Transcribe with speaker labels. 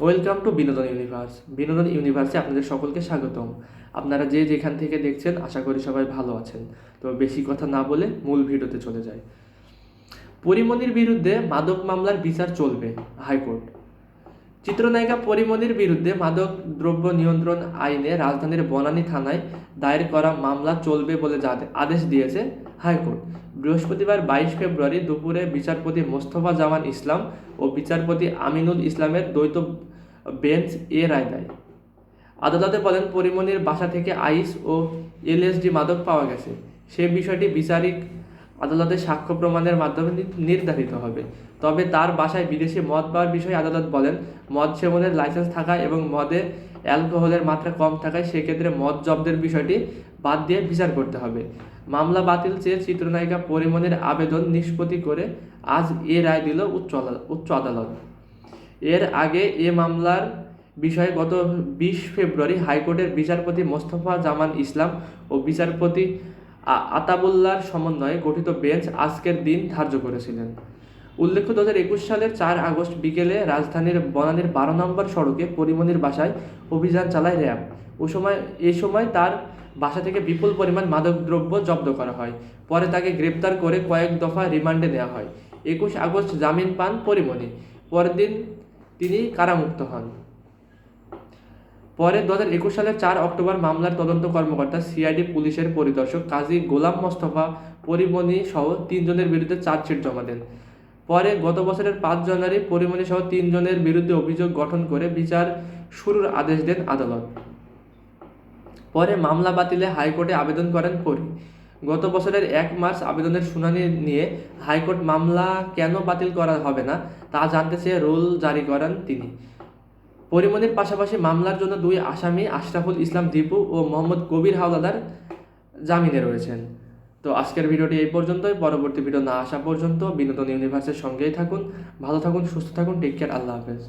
Speaker 1: Welcome to বিনোদন universe. বিনোদন ইউনিভার্সে আপনাদের সকলকে স্বাগতম। আপনারা যে যেখান থেকে দেখছেন আশা করি সবাই ভালো আছেন। তো বেশি কথা না বলে মূল ভিডিওতে চলে যায়। পরিমণির বিরুদ্ধে মাদক মামলার বিচার চলবে, হাইকোর্ট। চিত্রনায়িকা পরিমণির বিরুদ্ধে মাদক দ্রব্য নিয়ন্ত্রণ আইনে রাজধানীর বনানী থানায় দায়ের করা মামলা চলবে বলে আদেশ দিয়েছে হাইকোর্ট। বৃহস্পতিবার 22 ফেব্রুয়ারি দুপুরে বিচারপতি মোস্তফা জামান ইসলাম ও বিচারপতি আমিনুল ইসলামের দ্বৈত বেঞ্চ রায় দেয়। আদালতে বলেন, পরিমণির বাসা থেকে আইস ও এলএসডি মাদক পাওয়া গেছে। সে বিষয়টি বিচারিক আদালতে সাক্ষ্য প্রমাণের মাধ্যমে নির্ধারিত হবে। তবে তার বাসায় বিদেশি মদ পাওয়ার বিষয়ে আদালত বলেন, মদ সেবনের লাইসেন্স থাকা এবং মদে অ্যালকোহলের মাত্রা কম থাকায় সেক্ষেত্রে মদ জব্দের বিষয়টি বাদ দিয়ে বিচার করতে হবে। মামলা বাতিল চেয়ে চিত্রনায়িকা পরিমণির আবেদন নিষ্পত্তি করে আজ রায় দিল উচ্চ আদালত। এর আগে মামলার বিষয়ে গত 20 ফেব্রুয়ারি হাইকোর্টের বিচারপতি মোস্তফা জামান ইসলাম ও বিচারপতি আতাবুল্লাহর সমন্বয়ে গঠিত বেঞ্চ আজকের দিন ধার্য করেছিলেন। উল্লেখ্য, 2021 সালের 4 আগস্ট বিকেলে রাজধানীর বনানীর 12 নম্বর সড়কে পরিমণির বাসায় অভিযান চালায় র্যাব। এই সময় তার বাসা থেকে বিপুল পরিমাণ মাদকদ্রব্য জব্দ করা হয়। পরে তাকে গ্রেপ্তার করে কয়েক দফা রিমান্ডে নেওয়া হয়। 21 আগস্ট জামিন পান পরিমণি। পরের দিন তিনি কারামুক্ত হন। পরে 2021 সালের 4 অক্টোবর মামলার তদন্ত কর্মকর্তা সিআইডি পুলিশের পরিদর্শক কাজী গোলাম মোস্তফা পরিমণি সহ 3 জনের বিরুদ্ধে চার্জশিট জমা দেন। পরে গত বছরের 5 জানুয়ারি পরিমণি সহ 3 জনের বিরুদ্ধে অভিযোগ গঠন করে বিচার শুরুর আদেশ দেন আদালত। পরে মামলা বাতিলে হাইকোর্টে আবেদন করেন পরি। গত বছরের 1 মার্চ আবেদনের শুনানি নিয়ে হাইকোর্ট মামলা কেন বাতিল করা হবে না তা জানতে চেয়ে রুল জারি করেন তিনি। পরিমণির পাশাপাশি মামলার জন্য 2 আসামি আশরাফুল ইসলাম দীপু ও মোহাম্মদ কবির হাওলাদার জামিনে রয়েছেন। তো আজকের ভিডিওটি এই পর্যন্তই। পরবর্তী ভিডিও না আসা পর্যন্ত বিনোদন ইউনিভার্সের সঙ্গেই থাকুন। ভালো থাকুন, সুস্থ থাকুন। Take care. আল্লাহ হাফেজ।